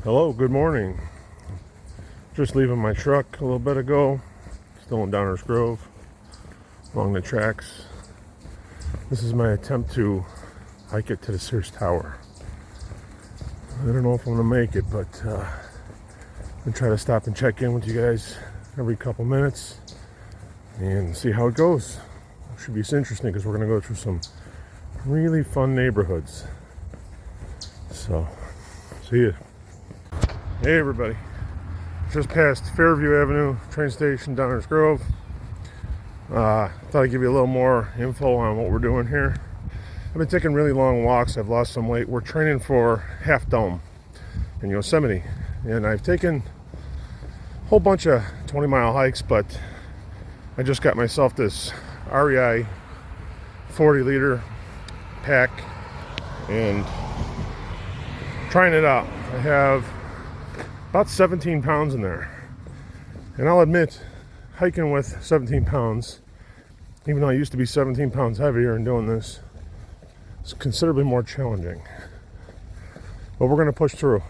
Hello, good morning. Just leaving my truck a little bit ago. Still in Downers Grove, along the tracks. This is my attempt to hike it to the Willis Tower. I don't know if I'm gonna make it, but I'm gonna try to stop and check in with you guys every couple minutes and see how it goes. It should be interesting because we're gonna go through some really fun neighborhoods. So, see ya. Hey everybody, just past Fairview Avenue train station, Downers Grove. Thought I'd give you a little more info on what we're doing here. I've been taking really long walks. I've lost some weight. We're training for Half Dome in Yosemite, and I've taken a whole bunch of 20-mile hikes, but I just got myself this REI 40-liter pack and trying it out. I have about 17 pounds in there, and I'll admit, hiking with 17 pounds, even though I used to be 17 pounds heavier and doing this, it's considerably more challenging, but we're going to push through.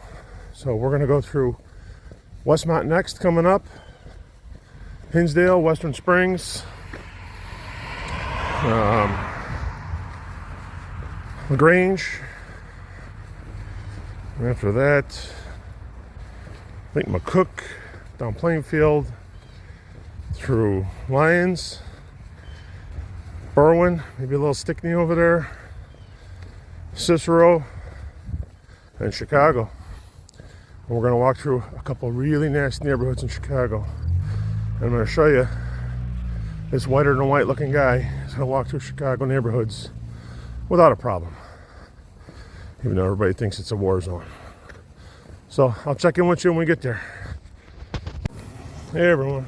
So we're going to go through Westmont next, coming up, Hinsdale, Western Springs, LaGrange, and after that I think McCook, down Plainfield, through Lyons, Berwyn, maybe a little Stickney over there, Cicero, and Chicago. And we're going to walk through a couple really nasty neighborhoods in Chicago. And I'm going to show you this whiter than white looking guy is going to walk through Chicago neighborhoods without a problem, even though everybody thinks it's a war zone. So I'll check in with you when we get there. Hey everyone,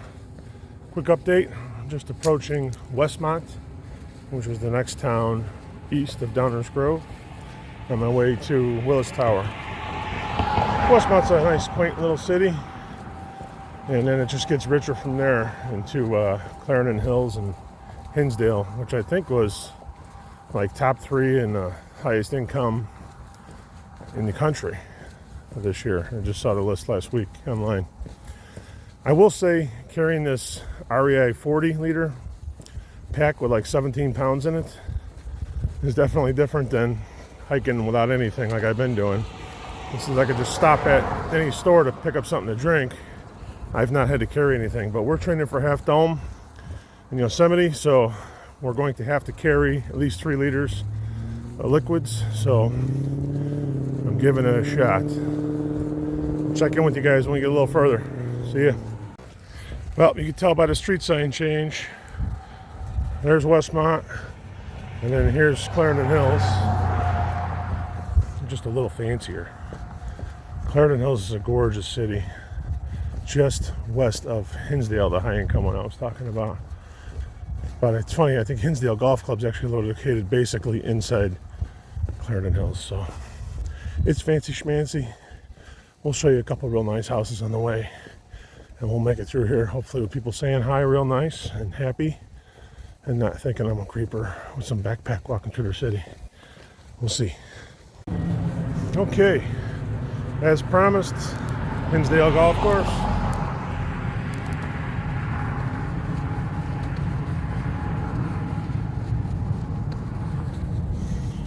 quick update. I'm just approaching Westmont, which was the next town east of Downers Grove, on my way to Willis Tower. Westmont's a nice quaint little city, and then it just gets richer from there into Clarendon Hills and Hinsdale, which I think was like top 3 in the highest income in the country this year. I just saw the list last week online. I will say, carrying this REI 40-liter pack with like 17 pounds in it is definitely different than hiking without anything like I've been doing. Since I could just stop at any store to pick up something to drink, I've not had to carry anything. But we're training for Half Dome in Yosemite, so we're going to have to carry at least 3 liters of liquids. So I'm giving it a shot. I'll check in with you guys when we get a little further. See ya. Well, you can tell by the street sign change. There's Westmont, and then here's Clarendon Hills. Just a little fancier. Clarendon Hills is a gorgeous city, just west of Hinsdale, the high-income one I was talking about. But it's funny, I think Hinsdale Golf Club is actually located basically inside Clarendon Hills, so it's fancy schmancy. We'll show you a couple of real nice houses on the way, and we'll make it through here, hopefully with people saying hi real nice and happy, and not thinking I'm a creeper with some backpack walking through their city. We'll see. Okay, as promised, Hinsdale Golf Course.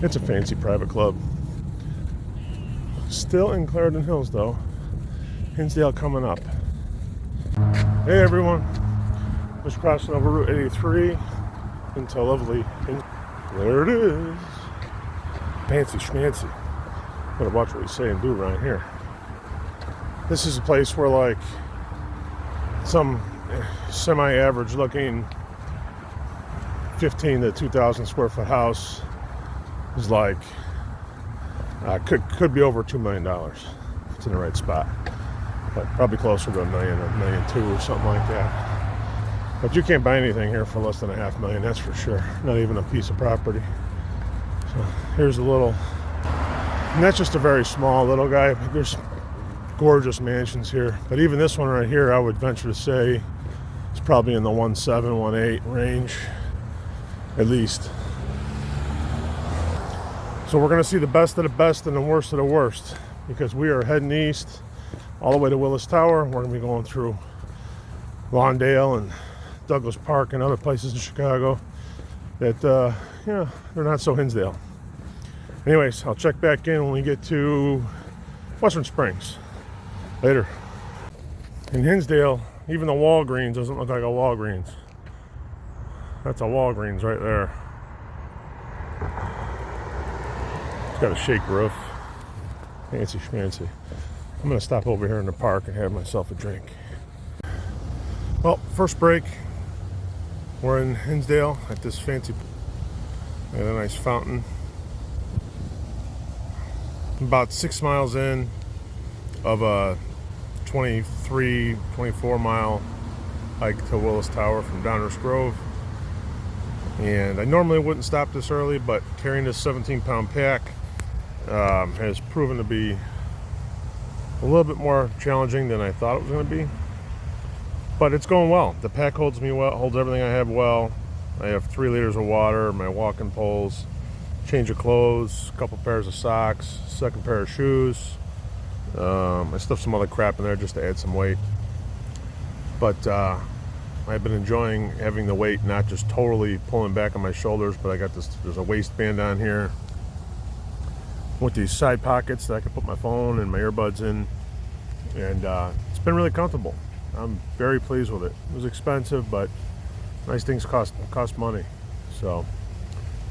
It's a fancy private club. Still in Clarendon Hills though. Hinsdale coming up. Hey everyone, just crossing over Route 83 into lovely there it is. Fancy schmancy. Gotta watch what we say and do around here. This is a place where like some semi-average looking 15 to 2,000 square foot house is like could be over $2 million if it's in the right spot, but probably closer to $1 million or $1.2 million or something like that. But you can't buy anything here for less than $500,000, that's for sure. Not even a piece of property. So here's a little, and that's just a very small little guy. There's gorgeous mansions here, but even this one right here, I would venture to say it's probably in the 1.7, 1.8 range at least. So we're going to see the best of the best and the worst of the worst, because we are heading east all the way to Willis Tower. We're going to be going through Lawndale and Douglas Park and other places in Chicago that, they're not so Hinsdale. Anyways, I'll check back in when we get to Western Springs. Later. In Hinsdale, even the Walgreens doesn't look like a Walgreens. That's a Walgreens right there. It's got a shake roof. Fancy schmancy. I'm going to stop over here in the park and have myself a drink. Well, first break. We're in Hinsdale at this fancy, at a nice fountain. About 6 miles in of a 24 mile hike to Willis Tower from Downers Grove. And I normally wouldn't stop this early, but carrying this 17-pound pack has proven to be a little bit more challenging than I thought it was going to be. But it's going well. The pack holds me well, holds everything I have well. I have 3 liters of water, my walking poles, change of clothes, a couple pairs of socks, second pair of shoes. I stuffed some other crap in there just to add some weight. But I've been enjoying having the weight not just totally pulling back on my shoulders, but I got this, there's a waistband on here with these side pockets that I can put my phone and my earbuds in, and it's been really comfortable. I'm very pleased with it. It was expensive, but nice things cost money. So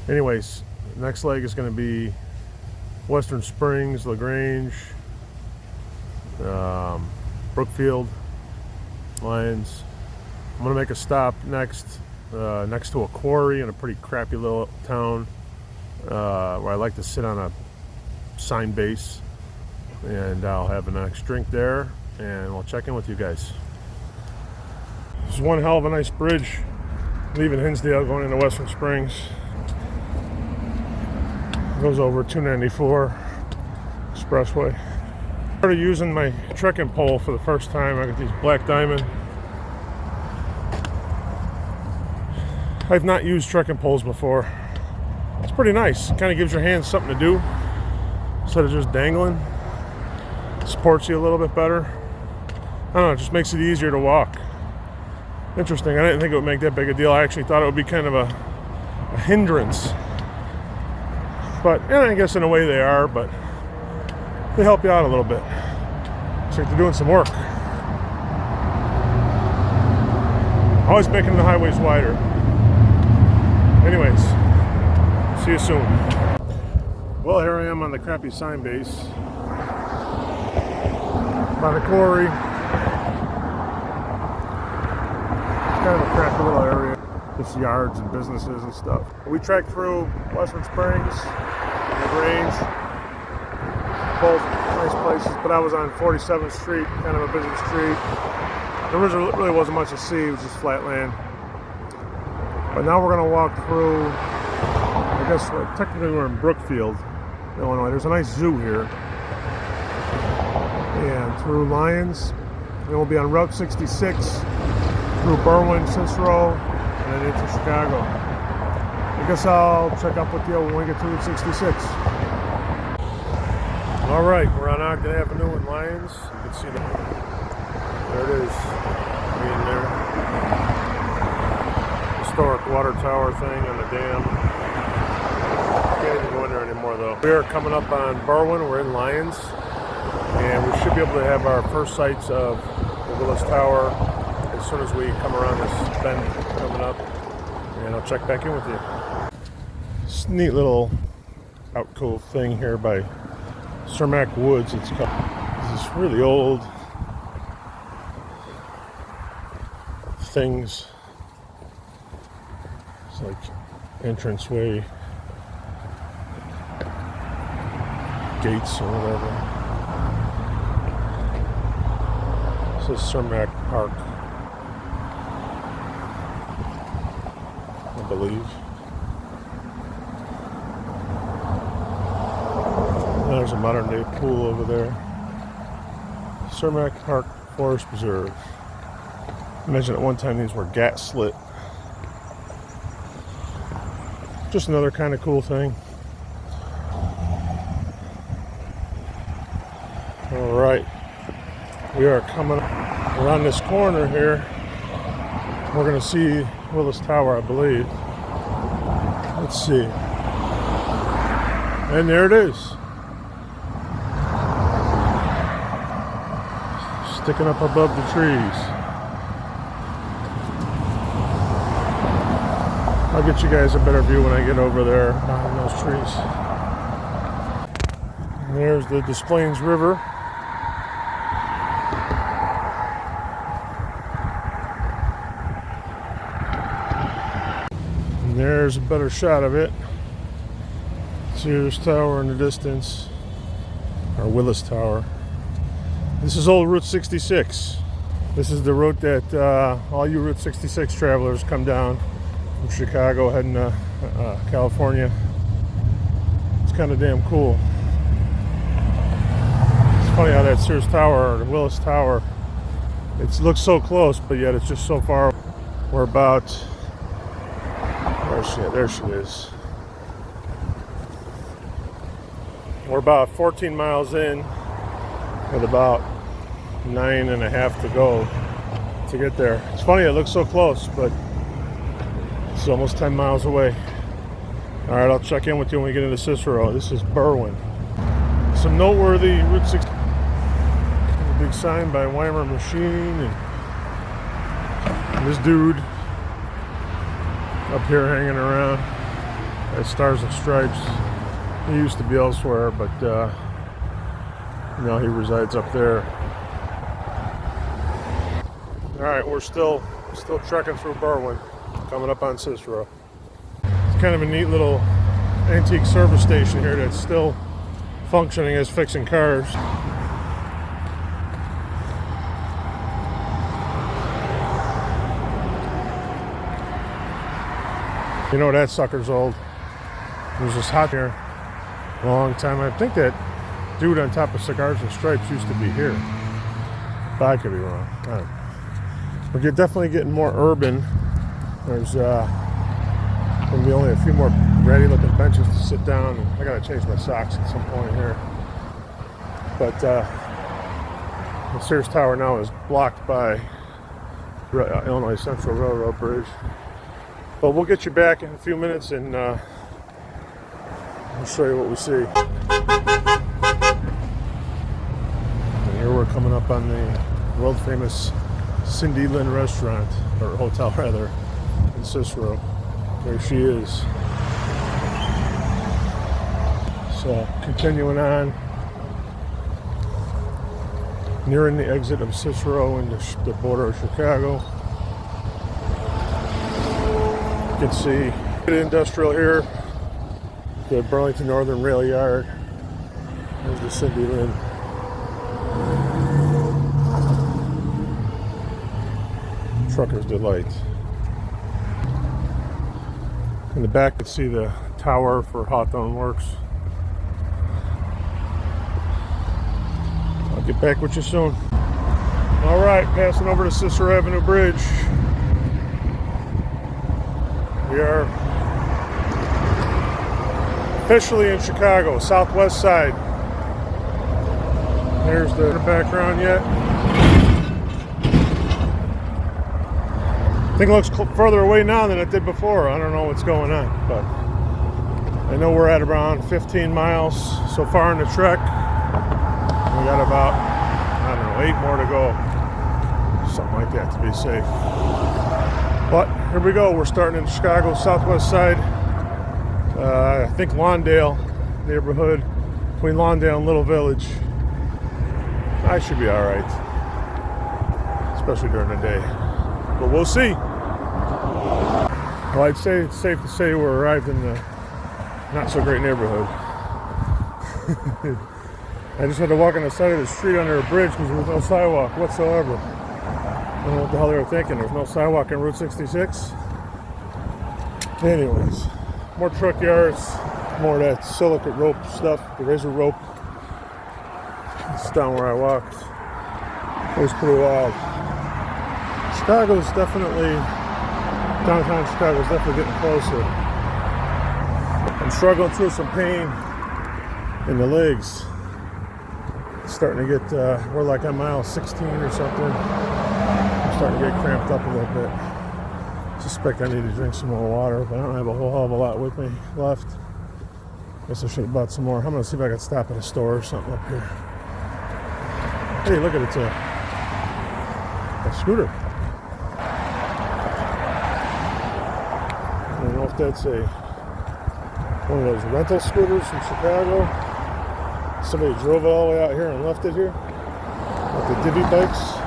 anyways, the next leg is going to be Western Springs, LaGrange, Brookfield, Lyons. I'm going to make a stop next to a quarry in a pretty crappy little town where I like to sit on a sign base, and I'll have a nice drink there, and I'll check in with you guys. There's one hell of a nice bridge leaving Hinsdale going into Western Springs. It goes over 294 Expressway. I started using my trekking pole for the first time. I got these Black Diamond. I've not used trekking poles before. It's pretty nice. It kind of gives your hands something to do instead of just dangling. Supports you a little bit better. I don't know, it just makes it easier to walk. Interesting. I didn't think it would make that big a deal. I actually thought it would be kind of a hindrance. But I guess in a way they are, but they help you out a little bit. Looks like they're doing some work. Always making the highways wider. Anyways, see you soon. Well, here I am on the crappy sign base by the quarry. It's kind of a crappy little area. Just yards and businesses and stuff. We trekked through Western Springs, LaGrange, both nice places, but I was on 47th Street, kind of a busy street. There really wasn't much to see, it was just flat land. But now we're going to walk through, I guess technically we're in Brookfield, Illinois. There's a nice zoo here. And through Lyons, and we'll be on Route 66, through Berwyn, Cicero, and then into Chicago. I guess I'll check up with you when we get to Route 66. All right, we're on Ogden Avenue in Lyons. You can see there it is, being there. Historic water tower thing on the dam. Can't even go in there anymore though. We are coming up on Berwyn. We're in Lyons, and we should be able to have our first sights of the Willis Tower as soon as we come around this bend coming up, and I'll check back in with you. This neat little alcove thing here by Cermak Woods. It's called. This is really old things. It's like entranceway gates or whatever. This is Cermak Park, I believe. There's a modern day pool over there. Cermak Park Forest Preserve. I mentioned at one time these were gas-lit. Just another kind of cool thing. All right. We are coming around this corner here. We're going to see Willis Tower, I believe. Let's see. And there it is. Sticking up above the trees. I'll get you guys a better view when I get over there behind those trees. And there's the Des Plaines River. And there's a better shot of it. Sears Tower in the distance, or Willis Tower. This is old Route 66. This is the route that all you Route 66 travelers come down from Chicago heading to California. It's kind of damn cool. It's funny how that Sears Tower, or the Willis Tower, it looks so close, but yet it's just so far. We're about, where is she? There she is. We're about 14 miles in, with about 9.5 to go to get there. It's funny, it looks so close, but it's almost 10 miles away. All right, I'll check in with you when we get into Cicero. This is Berwyn. Some noteworthy Route 6. A big sign by Weimer Machine, and this dude up here hanging around at Stars and Stripes. He used to be elsewhere, but now he resides up there. All right, we're still trekking through Berwyn, coming up on Cicero. It's kind of a neat little antique service station here that's still functioning as fixing cars. You know that sucker's old. It was just hot here a long time. I think that dude on top of Cigars and Stripes used to be here, but I could be wrong. We're definitely getting more urban. There's gonna be only a few more ratty looking benches to sit down. I gotta change my socks at some point here. But the Sears Tower now is blocked by Illinois Central Railroad Bridge. But we'll get you back in a few minutes and I'll show you what we see. And here we're coming up on the world famous Cindy Lynn restaurant, or hotel rather, in Cicero. There she is. So continuing on, nearing the exit of Cicero into the border of Chicago. You can see the industrial here, the Burlington Northern Rail Yard. There's the Cindy Lynn. Trucker's Delight. In the back, you can see the tower for Hawthorne Works. I'll get back with you soon. All right, passing over to Cicero Avenue Bridge. We are officially in Chicago, southwest side. There's the background yet. I think it looks further away now than it did before. I don't know what's going on, but I know we're at around 15 miles so far in the trek. We got about, I don't know, 8 more to go. Something like that to be safe. But here we go. We're starting in Chicago, southwest side. I think Lawndale neighborhood, between Lawndale and Little Village. I should be all right, especially during the day. But we'll see. Well, I'd say it's safe to say we're arrived in the not so great neighborhood. I just had to walk on the side of the street under a bridge because there was no sidewalk whatsoever. I don't know what the hell they were thinking. There's no sidewalk on Route 66. Anyways, more truck yards, more of that silicate rope stuff, the razor rope. It's down where I walked. It was pretty wild. Chicago's definitely, downtown Chicago's definitely getting closer. I'm struggling through some pain in the legs. starting to get, we're like on mile 16 or something. I'm starting to get cramped up a little bit. Suspect I need to drink some more water, but I don't have a whole hell of a lot with me left. Guess I should have bought some more. I'm gonna see if I can stop at a store or something up here. Hey, look at it, it's a scooter. I don't know if that's one of those rental scooters from Chicago. Somebody drove it all the way out here and left it here. Like the divvy bikes.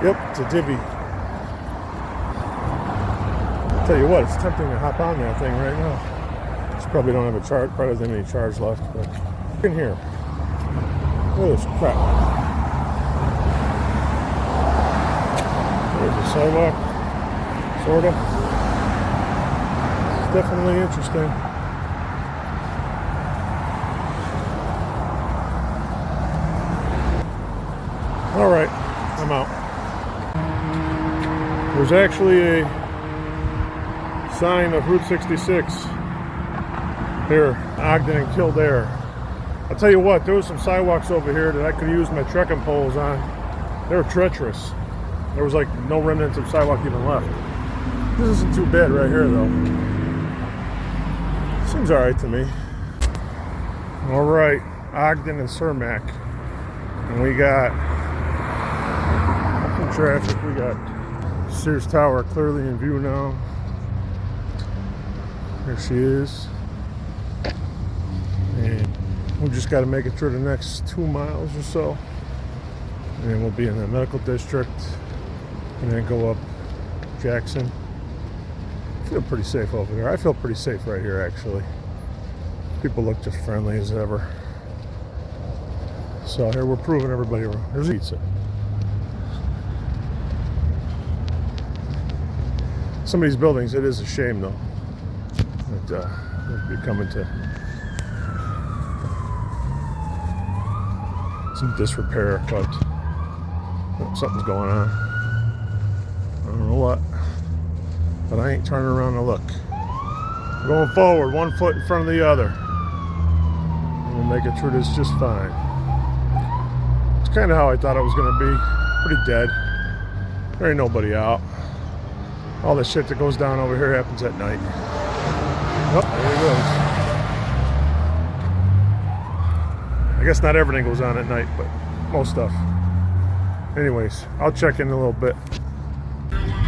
Yep, it's a divvy. I'll tell you what, it's tempting to hop on that thing right now. Just probably don't have a charge, probably doesn't have any charge left, but in here. Look at this crap. There's a sidewalk, sorta. It's definitely interesting. All right, I'm out. There's actually a sign of Route 66 here, Ogden and Kildare. I'll tell you what, there was some sidewalks over here that I could use my trekking poles on. They were treacherous. There was like no remnants of sidewalk even left. This isn't too bad right here though. Seems all right to me. All right, Ogden and Cermak. And we got traffic. We got Sears Tower clearly in view now. There she is. And we just got to make it through the next 2 miles or so. And then we'll be in the medical district. And then go up Jackson. I feel pretty safe over there. I feel pretty safe right here, actually. People look just friendly as ever. So here we're proving everybody wrong. There's pizza. Some of these buildings, it is a shame though that they're becoming to some disrepair, but something's going on. I don't know what, but I ain't turning around to look. I'm going forward, 1 foot in front of the other. And we'll make it through this just fine. It's kind of how I thought it was going to be. Pretty dead. There ain't nobody out. All the shit that goes down over here happens at night. Oh, there he goes. I guess not everything goes on at night, but most stuff. Anyways, I'll check in a little bit.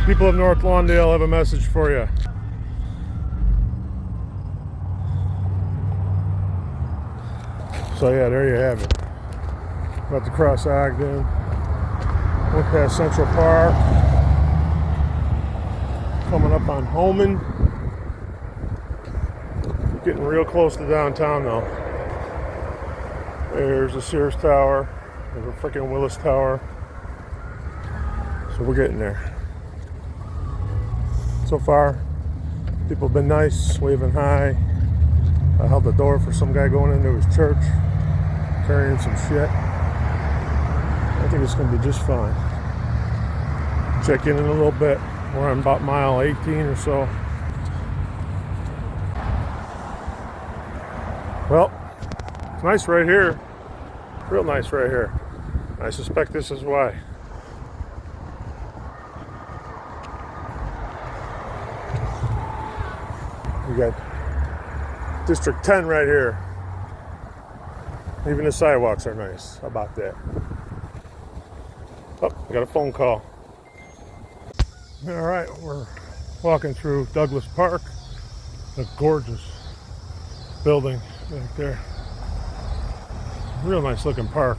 People of North Lawndale have a message for you. So yeah, there you have it. About to cross Ogden. Went past Central Park. Coming up on Holman. Getting real close to downtown though. There's the Sears Tower. There's a freaking Willis Tower. So we're getting there. So far, people have been nice, waving hi. I held the door for some guy going into his church, carrying some shit. I think it's going to be just fine. Check in a little bit. We're on about mile 18 or so. Well, it's nice right here. Real nice right here. I suspect this is why. We got District 10 right here. Even the sidewalks are nice. How about that? Oh, I got a phone call. All right, we're walking through Douglas Park. A gorgeous building back there. Real nice looking park.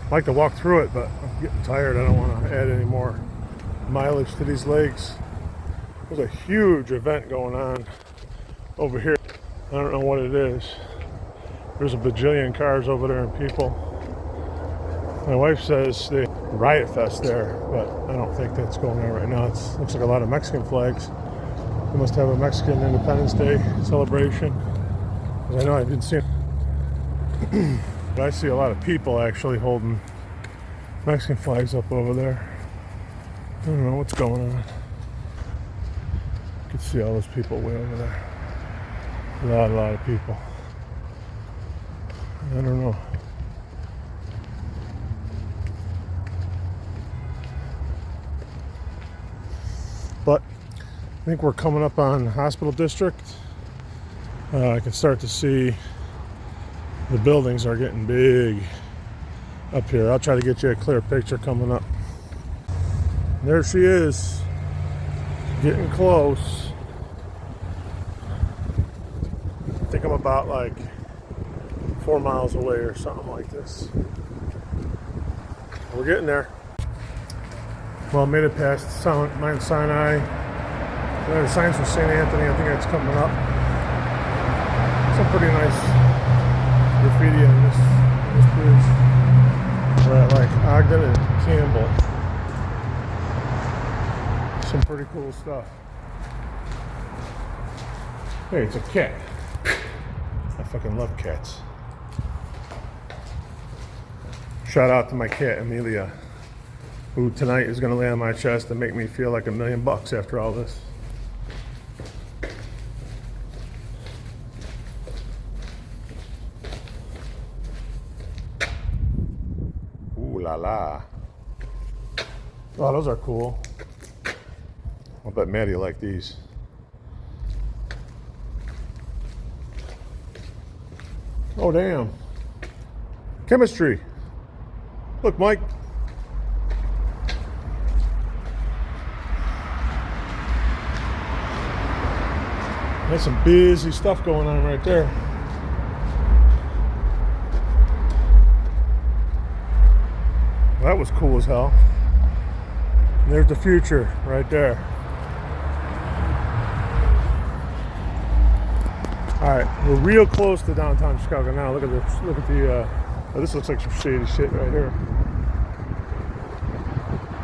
I'd like to walk through it, but I'm getting tired. I don't want to add any more mileage to these legs. There's a huge event going on over here. I don't know what it is. There's a bajillion cars over there and people. My wife says the riot fest there, but I don't think that's going on right now. It looks like a lot of Mexican flags. They must have a Mexican Independence Day celebration. I know I've been seeing, but I see a lot of people actually holding Mexican flags up over there. I don't know what's going on. You can see all those people way over there. A lot of people. I don't know. But I think we're coming up on Hospital District. I can start to see the buildings are getting big up here. I'll try to get you a clear picture coming up. There she is, getting close. I think I'm about like 4 miles away or something like this. We're getting there. Well, I made it past Mount Sinai. There's signs for St. Anthony. I think that's coming up. Some pretty nice graffiti on this bridge. We're at like Ogden and Campbell. Some pretty cool stuff. Hey, it's a cat. I fucking love cats. Shout out to my cat, Amelia, who tonight is going to lay on my chest and make me feel like $1 million after all this. Ooh la la. Oh, those are cool. I'll bet Maddie will like these. Oh, damn. Chemistry. Look, Mike. There's some busy stuff going on right there. Well, that was cool as hell. And there's the future right there. All right, we're real close to downtown Chicago now. Look at this. Look at the. Oh, this looks like some shady shit right here.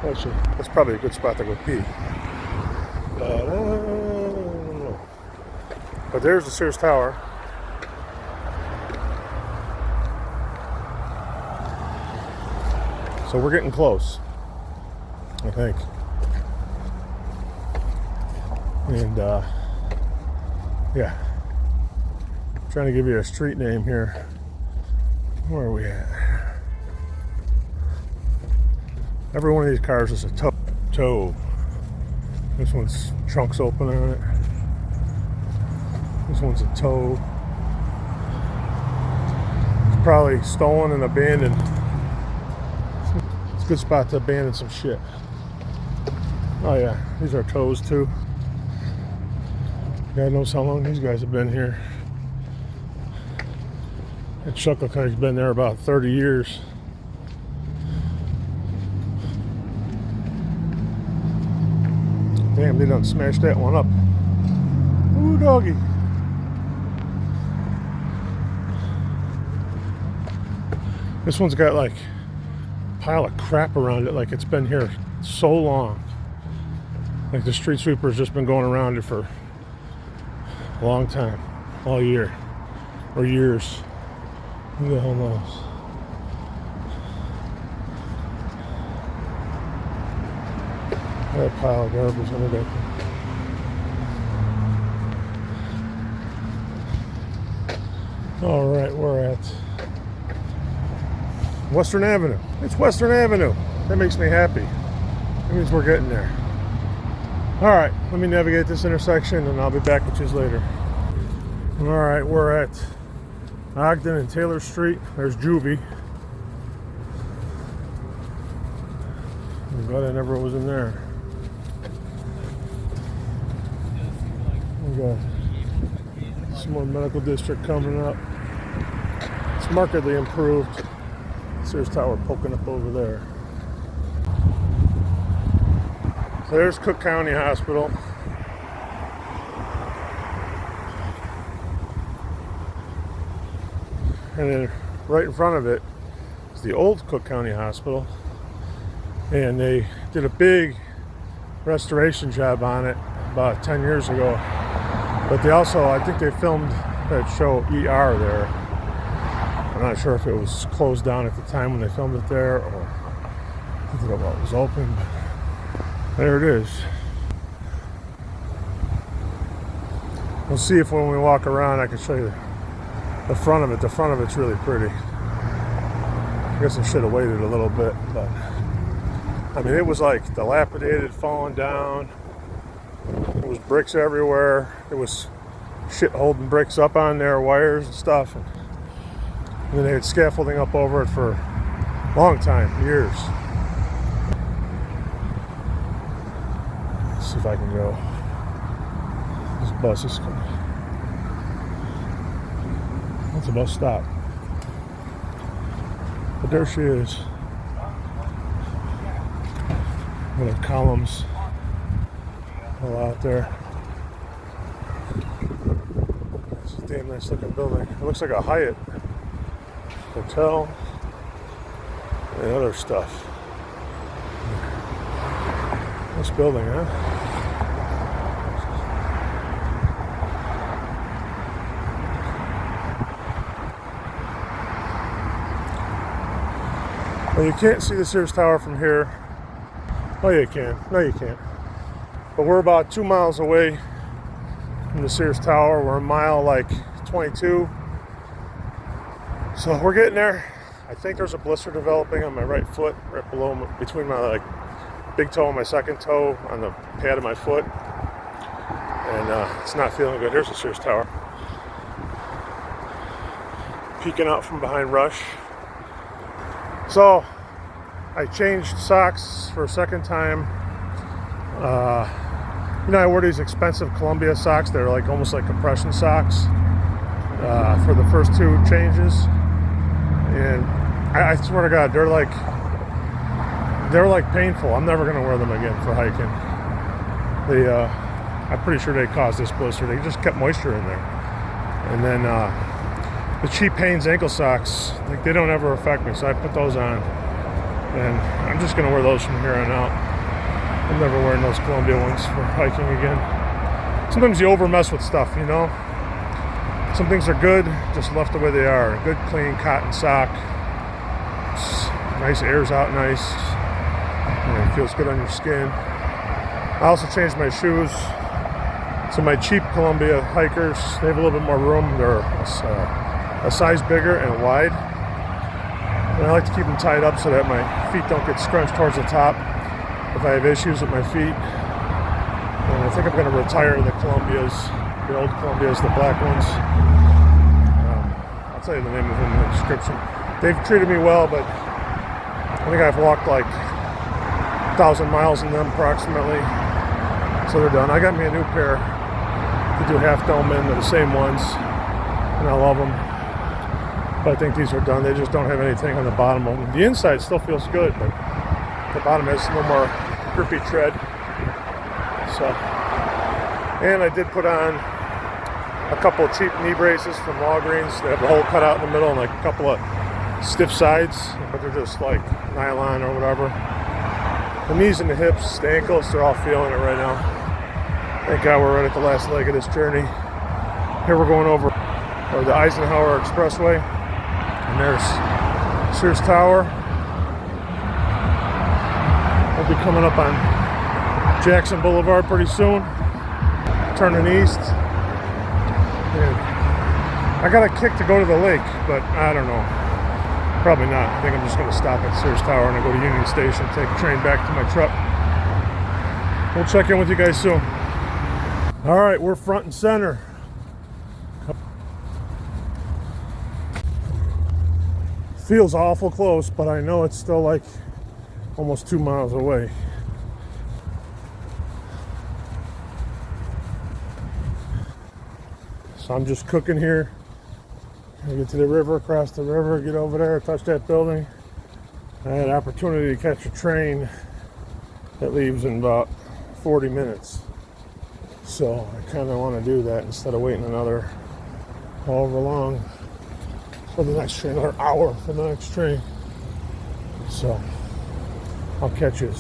Actually, that's probably a good spot to go pee. But there's the Sears Tower. So we're getting close, I think. And yeah, I'm trying to give you a street name here. Where are we at? Every one of these cars is a tow. This one's trunks open on it. This one's a tow. It's probably stolen and abandoned. It's a good spot to abandon some shit. Oh yeah, these are tows too. God knows how long these guys have been here. That truck looks like it's been there about 30 years. Damn, they done smashed that one up. Ooh, doggy. This one's got like a pile of crap around it, like it's been here so long. Like the street sweeper's just been going around it for a long time, all year, or years. Who the hell knows? That pile of garbage under that thing. Alright, we're at Western Avenue. It's Western Avenue. That makes me happy. That means we're getting there. Alright, let me navigate this intersection and I'll be back with you later. Alright, we're at Ogden and Taylor Street. There's Juvie. I'm glad I never was in there. We got some more medical district coming up. It's markedly improved. Sears Tower poking up over there. So there's Cook County Hospital. And then right in front of it is the old Cook County Hospital. And they did a big restoration job on it about 10 years ago. But they also, I think they filmed that show ER there. I'm not sure if it was closed down at the time when they filmed it there or if it was open. But there it is. We'll see if when we walk around I can show you the front of it. The front of it's really pretty. I guess I should have waited a little bit, but I mean it was like dilapidated, falling down. was bricks everywhere. There was shit holding bricks up on there, wires and stuff. And then they had scaffolding up over it for a long time, years. Let's see if I can go. This bus is coming. That's a bus stop. But there she is. Little columns all out there. It's a damn nice looking building. It looks like a Hyatt hotel and other stuff. Nice building, huh? Well, you can't see the Sears Tower from here. Oh, you can. No, you can't. But we're about 2 miles away from the Sears Tower. We're a mile, like 22. So we're getting there. I think there's a blister developing on my right foot, right below, between my big toe and my second toe on the pad of my foot. And it's not feeling good. Here's the Sears Tower. Peeking out from behind Rush. So I changed socks for a second time. You know, I wear these expensive Columbia socks. They're like almost like compression socks for the first 2 changes. And I swear to God, they're like painful. I'm never gonna wear them again for hiking. I'm pretty sure they caused this blister. They just kept moisture in there. And then the cheap Hanes ankle socks, like, they don't ever affect me, so I put those on. And I'm just gonna wear those from here on out. I'm never wearing those Columbia ones for hiking again. Sometimes you over mess with stuff, you know? Some things are good, just left the way they are. A good clean cotton sock. It's nice, air's out nice. And it feels good on your skin. I also changed my shoes to my cheap Columbia hikers. They have a little bit more room. They're a size bigger and wide. And I like to keep them tied up so that my feet don't get scrunched towards the top if I have issues with my feet. And I think I'm going to retire the Columbias, the old Columbias, the black ones. I'll tell you the name of them in the description. They've treated me well, but I think I've walked like 1,000 miles in them approximately. So they're done. I got me a new pair to do half dome in. They're the same ones, and I love them. But I think these are done. They just don't have anything on the bottom of them. The inside still feels good, but the bottom has a little more grippy tread. So, and I did put on a couple of cheap knee braces from Walgreens. They have the hole cut out in the middle and like a couple of stiff sides, but they're just like nylon or whatever. The knees and the hips, the ankles, they're all feeling it right now. Thank God we're right at the last leg of this journey. Here we're going over the Eisenhower Expressway. And there's Sears Tower. We'll be coming up on Jackson Boulevard pretty soon. Turning east. And I got a kick to go to the lake, but I don't know. Probably not. I think I'm just going to stop at Sears Tower and I go to Union Station, take a train back to my truck. We'll check in with you guys soon. All right, we're front and center. Feels awful close, but I know it's still like almost 2 miles away. So I'm just cooking here. I get to the river, across the river, get over there, touch that building. I had an opportunity to catch a train that leaves in about 40 minutes. So I kind of want to do that instead of waiting another however long for the next train, another hour for the next train. So I'll catch you.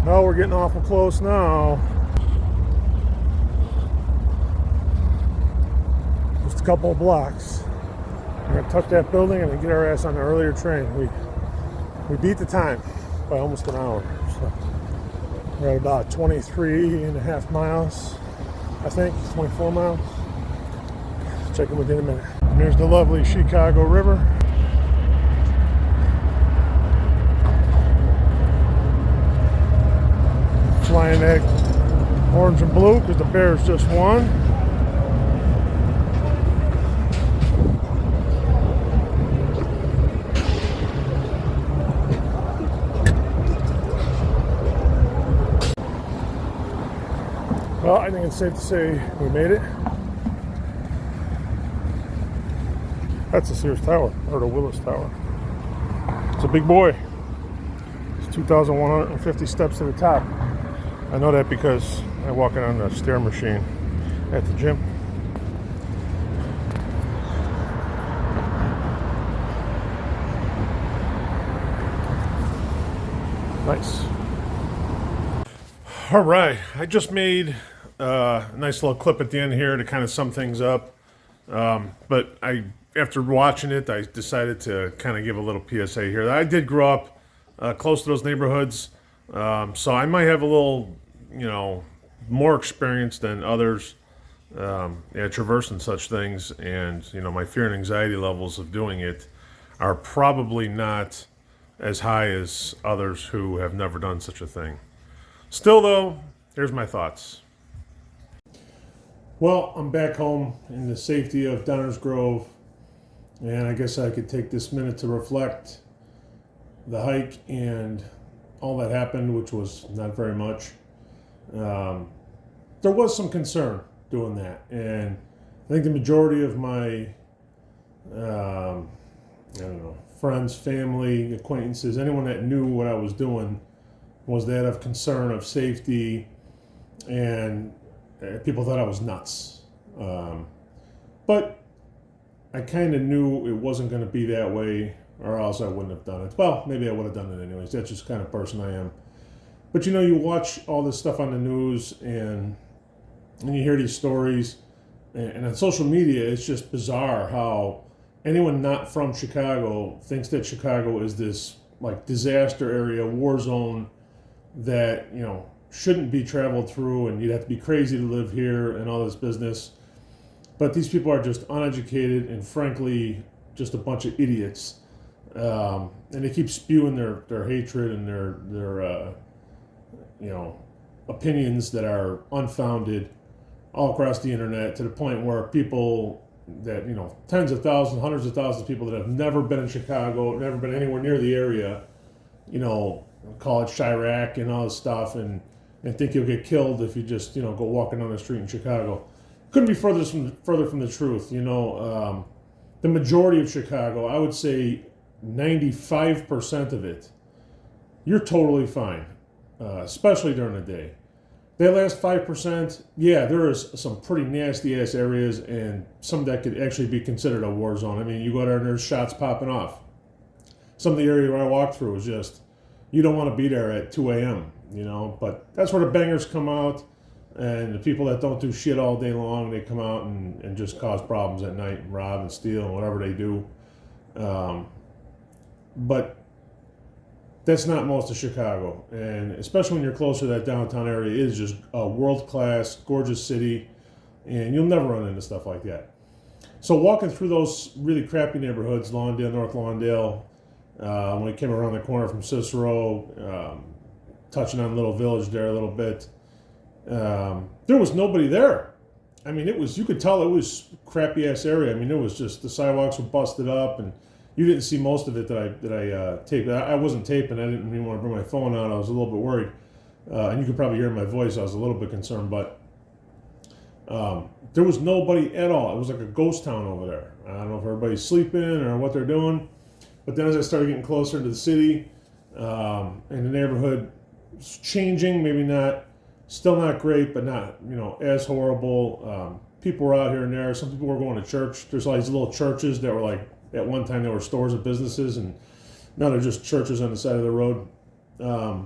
Oh, we're getting awful close now. Just a couple of blocks. We're gonna tuck that building and then get our ass on the earlier train. We beat the time by almost an hour. So we're at about 23 and a half miles, I think, 24 miles. Check in with you in a minute. And there's the lovely Chicago River. Flying egg Orange and blue because the Bears just won. Well, I think it's safe to say we made it. That's the Sears Tower, or the Willis Tower. It's a big boy. It's 2,150 steps to the top. I know that because I'm walking on the stair machine at the gym. Nice. All right, I just made a nice little clip at the end here to kind of sum things up. But after watching it, I decided to kind of give a little PSA here. I did grow up close to those neighborhoods, so I might have a little, more experience than others traversing such things. And, my fear and anxiety levels of doing it are probably not as high as others who have never done such a thing. Still, though, here's my thoughts. Well, I'm back home in the safety of Downers Grove, and I guess I could take this minute to reflect the hike and all that happened, which was not very much. There was some concern doing that, and I think the majority of my, friends, family, acquaintances, anyone that knew what I was doing was that of concern of safety, and people thought I was nuts. But I kind of knew it wasn't going to be that way, or else I wouldn't have done it. Well, maybe I would have done it anyways. That's just the kind of person I am. But you watch all this stuff on the news, and you hear these stories, and on social media, it's just bizarre how anyone not from Chicago thinks that Chicago is this like disaster area, war zone that shouldn't be traveled through, and you'd have to be crazy to live here and all this business. But these people are just uneducated and frankly just a bunch of idiots, and they keep spewing their hatred and their opinions that are unfounded all across the internet, to the point where people that tens of thousands, hundreds of thousands of people that have never been in Chicago, never been anywhere near the area, call it Chirac and all this stuff, and think you'll get killed if you just go walking down the street in Chicago. Couldn't be further from the truth. The majority of Chicago, I would say 95% of it, you're totally fine, especially during the day. That last 5%, yeah, there is some pretty nasty ass areas, and some that could actually be considered a war zone. I mean, you go there and there's shots popping off. Some of the area where I walked through was just, you don't want to be there at 2 a.m., but that's where the bangers come out, and the people that don't do shit all day long, they come out and just cause problems at night, and rob and steal and whatever they do. But that's not most of Chicago, and especially when you're closer to that downtown area, it is just a world-class, gorgeous city, and you'll never run into stuff like that. So walking through those really crappy neighborhoods, Lawndale, North Lawndale, when we came around the corner from Cicero, touching on Little Village there a little bit, there was nobody there. I mean, you could tell it was crappy ass area. I mean, it was just, the sidewalks were busted up, and you didn't see most of it that I taped. I wasn't taping. I didn't even want to bring my phone out. I was a little bit worried, and you could probably hear in my voice I was a little bit concerned. But there was nobody at all. It was like a ghost town over there. I don't know if everybody's sleeping or what they're doing. But then as I started getting closer into the city, and the neighborhood was changing, maybe not, still not great, but not as horrible. People were out here and there. Some people were going to church. There's all these little churches that were like, at one time they were stores of businesses, and now they're just churches on the side of the road. I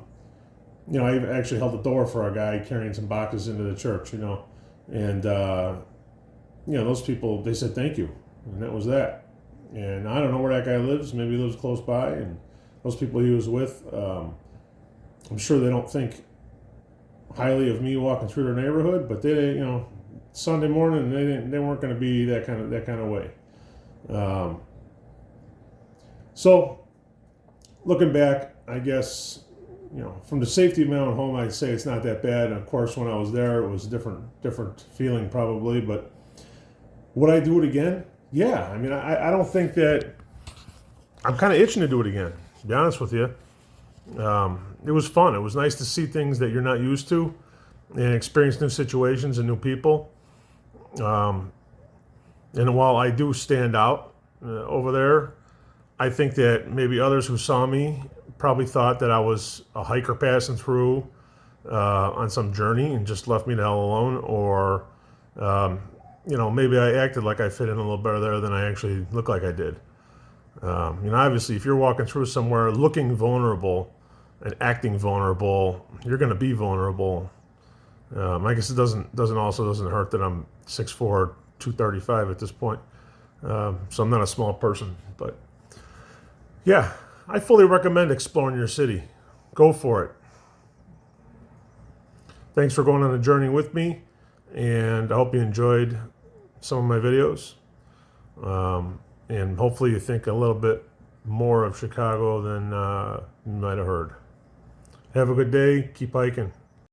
even actually held the door for a guy carrying some boxes into the church, and those people, they said thank you, and that was that. And I don't know where that guy lives. Maybe he lives close by, and those people he was with, I'm sure they don't think highly of me walking through their neighborhood, but they, Sunday morning, they weren't going to be that kind of way. So, looking back, I guess from the safety of my own home, I'd say it's not that bad. And of course, when I was there, it was a different feeling probably. But would I do it again? Yeah. I mean, I don't think that I'm kind of itching to do it again. To be honest with you, it was fun. It was nice to see things that you're not used to and experience new situations and new people. And while I do stand out over there, I think that maybe others who saw me probably thought that I was a hiker passing through on some journey and just left me the hell alone, or maybe I acted like I fit in a little better there than I actually look like I did. Obviously, if you're walking through somewhere looking vulnerable and acting vulnerable, you're going to be vulnerable. I guess it doesn't hurt that I'm 6'4", 235 at this point, so I'm not a small person. But yeah, I fully recommend exploring your city. Go for it. Thanks for going on a journey with me, and I hope you enjoyed some of my videos. And hopefully you think a little bit more of Chicago than you might have heard. Have a good day. Keep hiking.